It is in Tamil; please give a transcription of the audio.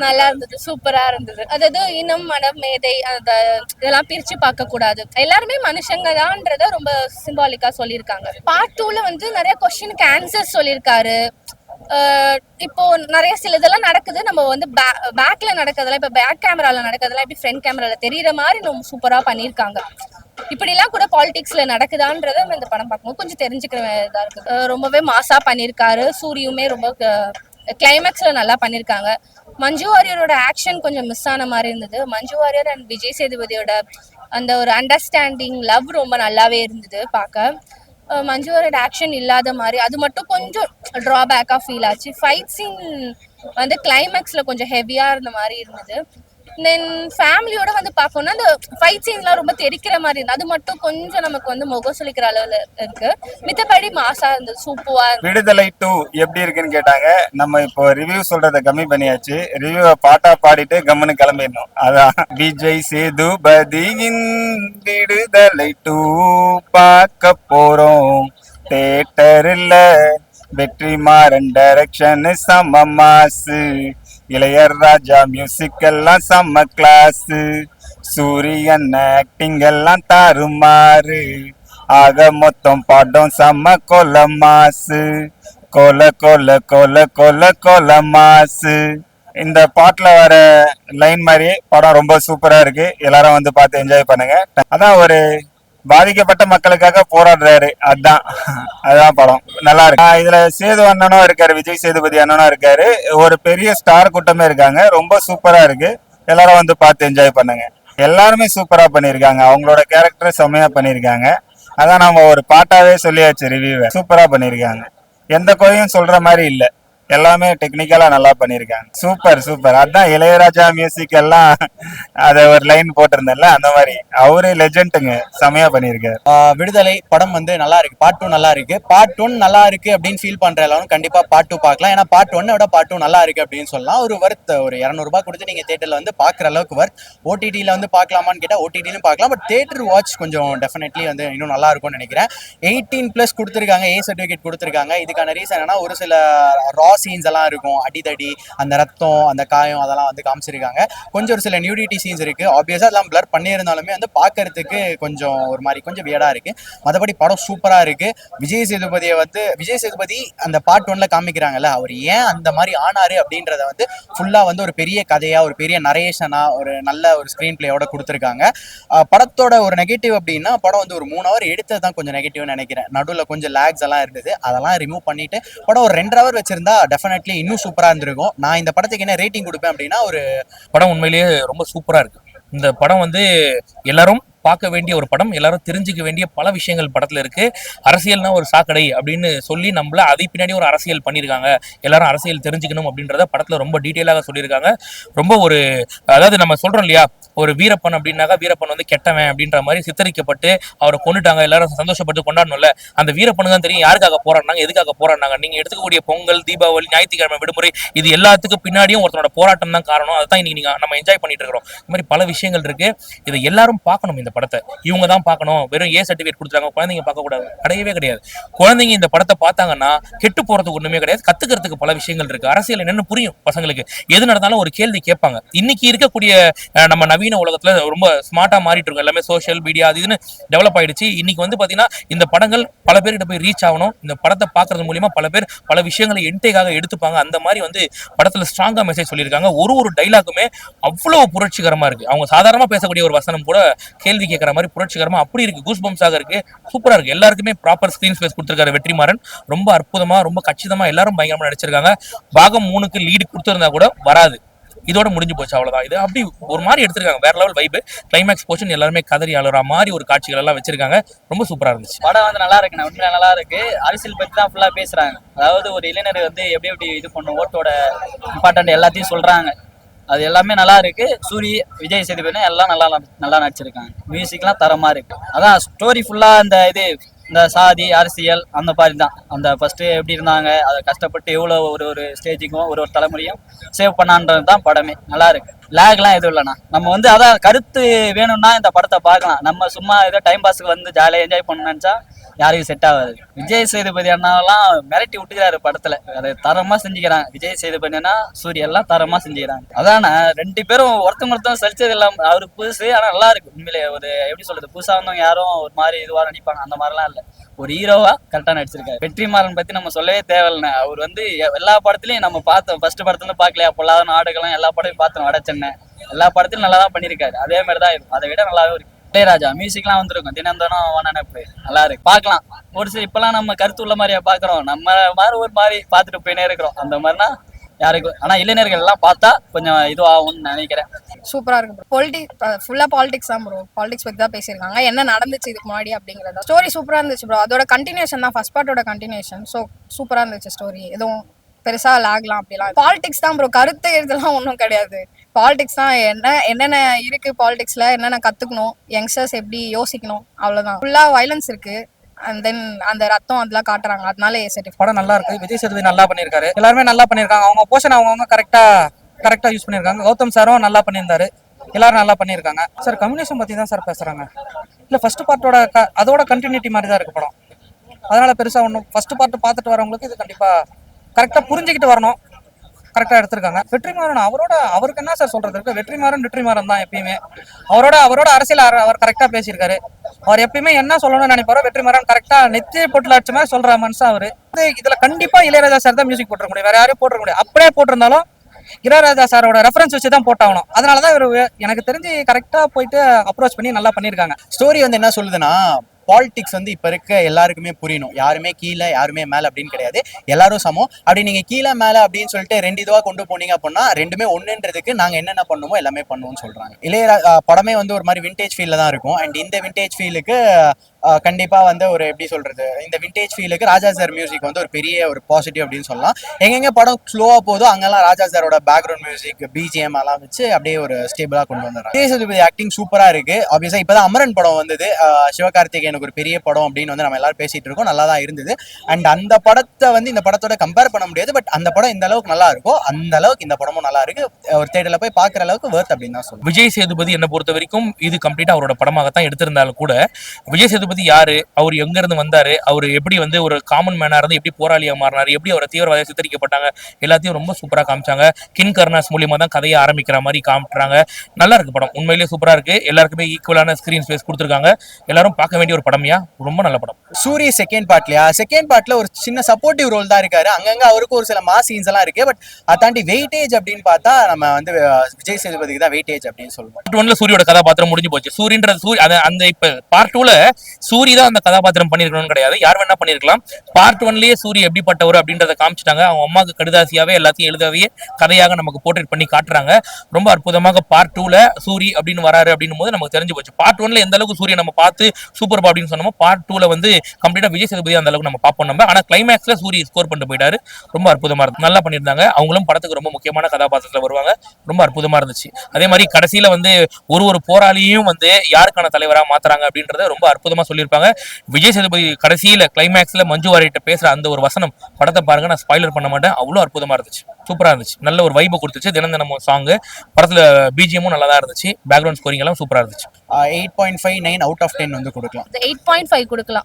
நல்லா இருந்தது, சூப்பரா இருந்தது. அதாவது இனம், மனம், மேதை இதெல்லாம் பிரிச்சு பார்க்க கூடாது. எல்லாருமே மனுஷங்க தான்றத ரொம்ப சிம்பாலிக்கா சொல்லியிருக்காங்க. பார்ட் 2ல வந்து நிறைய கொஸ்டினுக்கு ஆன்சர் சொல்லியிருக்காரு. இப்போ நிறைய சில இதெல்லாம் நடக்குது, நம்ம வந்து பேக்ல நடக்கிறதெல்லாம், இப்ப பேக் கேமரால நடக்கிறதெல்லாம் இப்படி ஃப்ரண்ட் கேமரால தெரியுற மாதிரி நம்ம சூப்பரா பண்ணியிருக்காங்க. இப்படிலாம் கூட பாலிடிக்ஸ்ல நடக்குதான்றத நம்ம இந்த படம் பார்க்கும்போது கொஞ்சம் தெரிஞ்சுக்கிற இதா இருக்கு. ரொம்பவே மாசா பண்ணியிருக்காரு. சூரியுமே ரொம்ப கிளைமேக்ஸ்ல நல்லா பண்ணியிருக்காங்க. மஞ்சு வாரியரோட ஆக்ஷன் கொஞ்சம் மிஸ் ஆன மாதிரி இருந்தது. மஞ்சு வாரியர் அண்ட் விஜய் சேதுபதியோட அந்த ஒரு அண்டர்ஸ்டாண்டிங் லவ் ரொம்ப நல்லாவே இருந்தது பார்க்க. மஞ்சு வாரியரோட ஆக்ஷன் இல்லாத மாதிரி அது மட்டும் கொஞ்சம் ட்ராபேக்காக ஃபீல் ஆச்சு. ஃபைட் சீன் வந்து கிளைமேக்ஸ்ல கொஞ்சம் ஹெவியா இருந்த மாதிரி இருந்தது. தென் ஃபேமிலியோட வந்து பார்க்கணும்னா அந்த ஃபைட் சீன்ஸ்லாம் ரொம்ப தெரிக்கிற மாதிரி இருந்தது. அது மட்டும் கொஞ்சம் நமக்கு வந்து முகம் சொல்லிக்கிற அளவில் இருக்கு. மித்தபடி மாசா இருந்தது, சூப்பரா. விடுதலை 2 எப்படி இருக்குன்னு கேட்டாங்க. நம்ம இப்போ ரிவ்யூ சொல்றதை கம்மி பண்ணியாச்சு. ரிவ்யூவை பாட்டா பாடிட்டு கம்முன்னு கிளம்பிடணும். அதான் விஜய் சேதுபதியின் விடுதலை 2 பார்க்க போறோம் தியேட்டர்ல. வெற்றிமாறன் டைரக்ஷன் செம மாசு, இளையராஜா மியூசிக் எல்லாம் செம்ம கிளாஸ், சூரியன் ஆக்டிங் எல்லாம் தாறுமாறு, ஆக மொத்தம் படம் செம்ம கொல மாசு, கொல கொல கொல கொல கொல மாசு. இந்த பாட்டுல வர லைன் மாதிரி படம் ரொம்ப சூப்பரா இருக்கு. எல்லாரும் வந்து பார்த்து என்ஜாய் பண்ணுங்க. அதான் ஒரு பாதிக்கப்பட்ட மக்களுக்காக போராடுறாரு. அதான் படம் நல்லா இருக்கு. இதுல சேது அண்ணனும் இருக்காரு, விஜய் சேதுபதி அண்ணனும் இருக்காரு. ஒரு பெரிய ஸ்டார் கூட்டமே இருக்காங்க. ரொம்ப சூப்பரா இருக்கு. எல்லாரும் வந்து பார்த்து என்ஜாய் பண்ணுங்க. எல்லாருமே சூப்பரா பண்ணிருக்காங்க. அவங்களோட கேரக்டர் செம்மையா பண்ணிருக்காங்க. அதான் நம்ம ஒரு பாட்டாவே சொல்லியாச்சு ரிவ்யூவை. சூப்பரா பண்ணிருக்காங்க. எந்த குறையும் சொல்ற மாதிரி இல்ல. எல்லாமே டெக்னிக்கலா நல்லா பண்ணிருக்காங்க. Super super. அதான் இளையராஜா மியூசிக் எல்லாம் அத ஒரு லைன் போட்டிருந்தேன்ல, அந்த மாதிரி அவரே லெஜெண்டுங்க, செமையா பண்ணிருக்காரு. விடுதலை படம் வந்து நல்லா இருக்கு. பார்ட் 2 நல்லா இருக்கு. பார்ட் 1 நல்லா இருக்கு அப்படின்னு ஃபீல் பண்ற எல்லாரும் கண்டிப்பா பார்ட் 2 பார்க்கலாம். ஏன்னா பார்ட் 1 விட பார்ட் 2 நல்லா இருக்கு அப்படின்னு சொல்லலாம். ஒரு ஒரு 200 ரூபாய் கொடுத்து நீங்க தியேட்டர்ல வந்து பாக்குற அளவுக்கு ஓடிடியில வந்து பார்க்கலாமான்னு கேட்டா ஓடிடிலும் பார்க்கலாம். பட் தியேட்டர் வாட்ச் கொஞ்சம் டெஃபினெட்லி வந்து இன்னும் நல்லா இருக்கும்னு நினைக்கிறேன். 18+ கொடுத்துருக்காங்க, ஏ சர்டிபிகேட் கொடுத்துருக்காங்க. இதுக்கான ரீசன் என்னன்னா ஒரு சில ரா சீன்ஸ் எல்லாம் இருக்கும், அடிதடி, அந்த ரத்தம், அந்த காயம் அதெல்லாம் வந்து காமிச்சிருக்காங்க. கொஞ்சம் ஒரு சில நியூடிட்டி சீன்ஸ் இருக்கு. ஆப்வியஸா அதெல்லாம் பிளர் பண்ணியிருந்தாலுமே வந்து பாக்குறதுக்கு கொஞ்சம் ஒரு மாதிரி கொஞ்சம் வியடா இருக்கு. மற்றபடி படம் சூப்பரா இருக்கு. விஜய் சேதுபதி அந்த பார்ட் 1ல காமிக்கிறாங்கல்ல, அவர் ஏன் அந்த மாதிரி ஆனாரு அப்படின்றத வந்து ஃபுல்லா வந்து ஒரு பெரிய கதையா, ஒரு பெரிய நரேஷனா, ஒரு நல்ல ஒரு ஸ்கிரீன் பிளேயோட கொடுத்துருக்காங்க. படத்தோட ஒரு நெகட்டிவ் அப்படின்னா படம் வந்து ஒரு 3 ஹவர் எடுத்தது தான் கொஞ்சம் நெகட்டிவ்னு நினைக்கிறேன். நடுவில் கொஞ்சம் லேக்ஸ் எல்லாம் இருந்தது, அதெல்லாம் ரிமூவ் பண்ணிட்டு படம் ஒரு 2 ஹவர் வச்சிருந்தா டெஃபினெட்லி இன்னும் சூப்பரா இருந்திருக்கும். நான் இந்த படத்துக்கு என்ன ரேட்டிங் கொடுப்பேன் அப்படின்னா, ஒரு படம் உண்மையிலேயே ரொம்ப சூப்பரா இருக்கு. இந்த படம் வந்து எல்லாரும் பார்க்க வேண்டிய ஒரு படம், எல்லாரும் தெரிஞ்சுக்க வேண்டிய பல விஷயங்கள் படத்துல இருக்கு. அரசியல்னா ஒரு சாக்கடை அப்படின்னு சொல்லி நம்மள அதை பின்னாடி ஒரு அரசியல் பண்ணியிருக்காங்க. எல்லாரும் அரசியல் தெரிஞ்சுக்கணும் அப்படின்றத படத்துல ரொம்ப டீட்டெயிலாக சொல்லியிருக்காங்க. ரொம்ப ஒரு அதாவது நம்ம சொல்றோம் இல்லையா, ஒரு வீரப்பன் அப்படின்னாக்கா வீரப்பன் வந்து கெட்டவன் அப்படின்ற மாதிரி சித்தரிக்கப்பட்டு அவரை கொண்டுட்டாங்க, எல்லாரும் சந்தோஷப்பட்டு கொண்டாடணும்ல. அந்த வீரப்பனு தான் தெரியும் யாருக்காக போராடினாங்க, எதுக்காக போராடினாங்க. நீங்க எடுத்துக்கக்கூடிய பொங்கல், தீபாவளி, ஞாயிற்றுக்கிழமை விடுமுறை, இது எல்லாத்துக்கும் பின்னாடியும் ஒருத்தனோட போராட்டம் தான் காரணம். அதான் இன்னைக்கு நீங்க நம்ம என்ஜாய் பண்ணிட்டு இருக்கிறோம். இந்த மாதிரி பல விஷயங்கள் இருக்கு. இதை எல்லாரும் பார்க்கணும். இந்த படத்தை இவங்க தான் பார்க்கணும், வெறும் ஏ சர்டிபிகேட் கொடுத்துருக்காங்க குழந்தைங்க பார்க்க கூடாது, கிடையவே கிடையாது. குழந்தைங்க இந்த படத்தை பார்த்தாங்கன்னா கெட்டு போறதுக்கு ஒண்ணுமே கிடையாது. கத்துக்கிறதுக்கு பல விஷயங்கள் இருக்கு. அரசியல் என்னன்னு புரியும் பசங்களுக்கு. எது நடந்தாலும் ஒரு கேள்வி கேட்பாங்க. இன்னைக்கு இருக்கக்கூடிய நம்ம நவீன உலகத்துல ரொம்ப ஸ்மார்ட்டா மாறிட்டு இருக்கோம். எல்லாமே சோஷியல் மீடியா அது இதுன்னு டெவலப் ஆயிடுச்சு. இன்னைக்கு வந்து பாத்தீங்கன்னா இந்த படங்கள் பல பேர்கிட்ட போய் ரீச் ஆகணும். இந்த படத்தை பார்க்கறது மூலியமா பல பேர் பல விஷயங்களை என்டேக்காக எடுத்துப்பாங்க. அந்த மாதிரி வந்து படத்துல ஸ்ட்ராங்கா மெசேஜ் சொல்லியிருக்காங்க. ஒரு டைலாக்குமே அவ்வளவு புரட்சிகரமா இருக்கு. அவங்க சாதாரணமா பேசக்கூடிய ஒரு வசனம் கூட கேள்வி கேட்கற மாதிரி புரட்சிகரமா அப்படி இருக்கு. கூஸ் பம்ஸாக இருக்கு. சூப்பரா இருக்கு. எல்லாருக்குமே ப்ராப்பர் ஸ்கிரீன் ஸ்பேஸ் கொடுத்திருக்காரு வெற்றிமாறன். ரொம்ப அற்புதமா, ரொம்ப கச்சிதமா எல்லாரும் பயங்கரமா நடிச்சிருக்காங்க. பாகம் 3க்கு லீடு கொடுத்திருந்தா கூட வராது, இதோட முடிஞ்சு போச்சு, அவ்வளவுதான். இது அப்படி ஒரு மாதிரி எடுத்திருக்காங்க, வேற லெவல் வைப். கிளைமேக்ஸ் போர்ஷன் எல்லாருமே கதறி அழுற மாதிரி ஒரு காட்சிகள் எல்லாம் வச்சிருக்காங்க. ரொம்ப சூப்பரா இருந்துச்சு. படம் வந்து நல்லா இருக்கு, உண்மையா நல்லா இருக்கு. அரசியல் பத்தி தான் ஃபுல்லா பேசுறாங்க. அதாவது ஒரு இளைஞர் வந்து எப்படி இது பண்ணும், ஓட்டோட இம்பார்ட்டன்ட் எல்லாத்தையும் சொல்றாங்க. அது எல்லாமே நல்லா இருக்கு. விஜய் சேதுபதி எல்லாம் நல்லா நடிச்சிருக்காங்க. மியூசிக்லாம் தரமா இருக்கு. அதான் ஸ்டோரி ஃபுல்லா இந்த சாதி அரசியல் அந்த மாதிரி தான். அந்த ஃபர்ஸ்ட் எப்படி இருந்தாங்க, அதை கஷ்டப்பட்டு எவ்வளோ ஒரு ஸ்டேஜுக்கும் ஒரு தலைமுறையும் சேவ் பண்ணான்றது தான் படமே. நல்லா இருக்கு. லேக்லாம் எதுவும் இல்லைண்ணா. நம்ம வந்து அதான் கருத்து வேணும்னா இந்த படத்தை பார்க்கலாம். நம்ம சும்மா ஏதோ டைம் பாஸ்க்கு வந்து ஜாலியாக என்ஜாய் பண்ணணும்னு நினச்சா யாருக்கும் செட் ஆகாது. விஜய் சேதுபதி அண்ணாவெல்லாம் மிரட்டி விட்டுக்கிறாரு படத்துல. அதை தரமா செஞ்சுக்கிறாங்க. விஜய் சேதுபதி அண்ணா சூரிய எல்லாம் தரமா செஞ்சுக்கிறாங்க. அதான 2 பேரும் ஒருத்தவங்க சலிச்சது எல்லாம். அவரு புதுசு ஆனா நல்லா இருக்கு உண்மையிலே. ஒரு எப்படி சொல்றது, புதுசா வந்தவங்க யாரும் ஒரு மாதிரி இதுவா நடிப்பாங்க அந்த மாதிரிலாம் இல்ல. ஒரு ஹீரோவா கரெக்டா நடிச்சிருக்காரு. வெற்றிமாறன் பத்தி நம்ம சொல்லவே தேவையில்லை. அவர் வந்து எல்லா படத்துலயும் நம்ம பார்த்தோம். ஃபர்ஸ்ட் படத்துல இருந்து பார்க்கலையா, பொல்லாத நாடுகளும் எல்லா படத்தையும் பார்த்தோம். வட சென்னை எல்லா படத்திலும் நல்லா தான் பண்ணியிருக்காரு. அதே மாதிரி தான் இருக்கும். அதை விட நல்லாவே இருக்கு. இளையராஜா மியூசிக்லாம் வந்திருக்கும். தினந்தோறும் ஒன்னப்பு நல்லா இருக்கு, பார்க்கலாம். ஒரு சில இப்பெல்லாம் நம்ம கருத்து உள்ள மாதிரியா பாக்குறோம். நம்ம மாதிரி ஒரு மாதிரி பார்த்துட்டு போயினே இருக்கிறோம். அந்த மாதிரினா யாருக்கும். ஆனா இளைஞர்கள் எல்லாம் பார்த்தா கொஞ்சம் இதுவாகும்னு நினைக்கிறேன். சூப்பரா இருக்கு. ஃபுல்லா பாலிடிக்ஸ் தான் ப்ரோ. பாலிடிக்ஸ் பத்தி தான் பேசியிருக்காங்க. என்ன நடந்துச்சு இதுக்கு முன்னாடி அப்படிங்கறத. ஸ்டோரி சூப்பரா இருந்துச்சு ப்ரோ. அதோட கண்டினியூஷன் தான், ஃபர்ஸ்ட் பார்ட்டோட கண்டினியூஷன். ஸோ சூப்பரா இருந்துச்சு ஸ்டோரி. எதுவும் பெருசா லாக்லாம் அப்படிலாம். பாலிடிக்ஸ் தான் ப்ரோ. கருத்து இதெல்லாம் ஒன்றும் கிடையாது. பாலிடிக்ஸ் தான். என்னென்ன இருக்கு பாலிடிக்ஸ்ல, என்னென்ன கத்துக்கணும், யங்ஸ்டர்ஸ் எப்படி யோசிக்கணும், அவ்வளவுதான். ஃபுல்லா வயலன்ஸ் இருக்கு. அண்ட் தென் அந்த ரத்தம் அதெல்லாம் காட்டுறாங்க. அதனால ஏசெட்டிவ் படம் நல்லா இருக்கு. விஜய் சேதுபதி நல்லா பண்ணியிருக்காரு. எல்லாருமே நல்லா பண்ணியிருக்காங்க. அவங்க போர்ஷன் அவங்கவுங்க கரெக்டா யூஸ் பண்ணியிருக்காங்க. கௌதம் சாரும் நல்லா பண்ணியிருந்தாரு. எல்லாரும் நல்லா பண்ணியிருக்காங்க. சார் கம்யூனிசம் பத்தி தான் சார் பேசுறாங்க. இல்ல ஃபர்ஸ்ட் பார்ட்டோட அதோட கண்டினியூட்டி மாதிரி தான் இருக்கு படம். அதனால பெருசா ஒன்றும் ஃபர்ஸ்ட் பார்ட் பார்த்துட்டு வரவங்களுக்கு இது கண்டிப்பா கரெக்டா புரிஞ்சுக்கிட்டு வரணும். கரெக்டா எடுத்திருக்காங்க. வெற்றிமாறன் அவருக்கு என்ன சார் சொல்றது இருக்கு. வெற்றிமாறன் தான் எப்பயுமே. அவரோட அரசியல் அவர் கரெக்டா பேசியிருக்காரு. அவர் எப்பயுமே என்ன சொல்லணும்னு நினைப்பாரோ வெற்றிமாறன் கரெக்டா நெத்தியை போட்டுல அடிச்ச மாதிரி சொல்ற மனுஷன் அவரு. இதுல கண்டிப்பா இளையராஜா சார் தான் மியூசிக் போட்டிருக்க முடியும். வேற யாரையும் போட்டிருக்க முடியாது. அப்படியே போட்டிருந்தாலும் இளையராஜா சாரோட ரெஃபரன்ஸ் வச்சு தான் போட்டாகணும். அதனாலதான் இவரு எனக்கு தெரிஞ்சு கரெக்டா போயிட்டு அப்ரோச் பண்ணி நல்லா பண்ணியிருக்காங்க. ஸ்டோரி வந்து என்ன சொல்லுதுன்னா, பாலிடிக்ஸ் வந்து இப்ப இருக்க எல்லாருக்குமே புரியணும். யாருமே கீழே யாருமே மேல அப்படின்னு கிடையாது. எல்லாரும் சமம். அப்படி நீங்க கீழே மேல அப்படின்னு சொல்லிட்டு 2 இதுவா கொண்டு போனீங்க அப்படின்னா ரெண்டுமே ஒண்ணுன்றதுக்கு நாங்க என்னென்ன பண்ணுமோ எல்லாமே பண்ணுவோம்னு சொல்றாங்க. இளையராஜா படமே வந்து ஒரு மாதிரி விண்டேஜ் ஃபீல்ல தான் இருக்கும். அண்ட் இந்த விண்டேஜ் ஃபீலுக்கு கண்டிப்பா வந்து ஒரு எப்படி சொல்றது, இந்த விண்டேஜ் ஃபீலுக்கு ராஜா சார் மியூசிக் வந்து ஒரு பெரிய ஒரு பாசிட்டிவ் அப்படின்னு சொல்லலாம். எங்கெங்க படம் ஸ்லோவா போதோ அங்கெல்லாம் ராஜா சாரோட பேக்ரவுண்ட் மியூசிக் பிஜிஎம் எல்லாம் வச்சு அப்படியே ஒரு ஸ்டேபிளா கொண்டு வந்துடுறாங்க. விஜய் சேதுபதி ஆக்டிங் சூப்பரா இருக்கு. ஆப்வியஸா இப்பதான் அமரன் படம் வந்தது. சிவகார்த்திகேயனுக்கு ஒரு பெரிய படம் அப்படின்னு வந்து நம்ம எல்லாரும் பேசிட்டு இருக்கோம். நல்லா தான் இருந்தது. அண்ட் அந்த படத்தை வந்து இந்த படத்தோட கம்பேர் பண்ண முடியாது. பட் அந்த படம் இந்த அளவுக்கு நல்லா இருக்கும், அந்த அளவுக்கு இந்த படமும் நல்லா இருக்கு. ஒரு தியேட்டர்ல போய் பாக்குற அளவுக்கு வர்த் அப்படின்னு தான் சொல்லுவேன். விஜய் சேதுபதி என்னை பொறுத்த வரைக்கும் இது கம்ப்ளீட்டா அவரோட படமாகத்தான் எடுத்திருந்தாலும் கூட விஜய் சேதுபதி யாரு, அவர் எங்க இருந்து வந்தாரு, அவர் எப்படி வந்து ஒரு காமன் மேனா இருந்து எப்படி போராளியா மாறினாரு, எப்படி அவரை தீவிரவாத சித்தரிக்கப்பட்டாங்க, எல்லாத்தையும் ரொம்ப சூப்பரா காமிச்சாங்க. கின் கருணாஸ் மூலியமா தான் கதையை ஆரம்பிக்கிற மாதிரி காமிட்டுறாங்க. நல்லா இருக்கு படம். உண்மையிலேயே சூப்பரா இருக்கு. எல்லாருக்குமே ஈக்குவலான ஸ்கிரீன் ஸ்பேஸ் கொடுத்துருக்காங்க. எல்லாரும் பார்க்க வேண்டிய ஒரு படம்யா. ரொம்ப நல்ல படம். சூரிய செகண்ட் பார்ட்ல ஒரு சின்ன சப்போர்ட்டிவ் ரோல் தான் இருக்காரு. அங்கங்க அவருக்கு ஒரு சில மாஸ் சீன்ஸ் எல்லாம் இருக்கு. பட் அதை தாண்டி வெயிட்டேஜ் அப்படின்னு பார்த்தா நம்ம வந்து விஜய் சேதுபதிக்கு தான் வெயிட்டேஜ் அப்படின்னு சொல்லுவோம். பார்ட் 1ல சூரியோட கதாபாத்திரம் முடிஞ்சு போச்சு. அந்த இப்ப பார்ட் 2ல சூரி தான் அந்த கதாபாத்திரம் பண்ணிருக்கணும்னு கிடையாது. யார் வேணா பண்ணிருக்கலாம். பார்ட் 1லயே சூரி எப்படிப்பட்டவர் அப்படின்றத காமிச்சிட்டாங்க. அவங்க அம்மாவுக்கு கடிதாசியாவே எல்லாத்தையும் எழுதாவே கதையாக நமக்கு போர்ட்ரேட் பண்ணி காட்டுறாங்க. ரொம்ப அற்புதமாக பார்ட் 2ல சூரி அப்படின்னு வராரு அப்படின்னும் போது நமக்கு தெரிஞ்சு போச்சு. பார்ட் 1ல எந்த அளவுக்கு சூரிய நம்ம பார்த்து சூப்பர் அப்படின்னு சொன்னோமோ பார்ட் 2ல வந்து கம்ப்ளீட்டா விஜய் சேதுபதி அந்த அளவுக்கு நம்ம பார்ப்போம் நம்ம. ஆனா கிளைமேக்ஸ்ல சூரி ஸ்கோர் பண்ணிட்டு போயிட்டாரு. ரொம்ப அற்புதமா இருக்கு. நல்லா பண்ணியிருந்தாங்க. அவங்களும் படத்துக்கு ரொம்ப முக்கியமான கதாபாத்திரத்துல வருவாங்க. ரொம்ப அற்புதமா இருந்துச்சு. அதே மாதிரி கடைசியில வந்து ஒரு போராளியும் வந்து யாருக்கான தலைவரா மாத்துறாங்க அப்படின்றத ரொம்ப அற்புதமா சொல்லியிருப்பாங்க. விஜய் சேதுபதி கடைசியில கிளைமேக்ஸ்ல மஞ்சு வாரியர்கிட்ட பேசுற அந்த ஒரு வசனம் படத்தை பாருங்க. நான் ஸ்பாயிலர் பண்ண மாட்டேன். அவ்வளவு அற்புதமா இருந்துச்சு. சூப்பரா இருந்துச்சு. நல்ல ஒரு வைபை கொடுத்துச்சு. தினம் சாங் படத்துல பிஜிஎமும் நல்லா தான் இருந்துச்சு. பேக்ரவுண்ட் ஸ்கோரிங் எல்லாம் சூப்பரா இருந்துச்சு. 8.59 அவுட் ஆஃப் 10 வந்து கொடுக்கலாம். 8.5 கொடுக்கலாம்.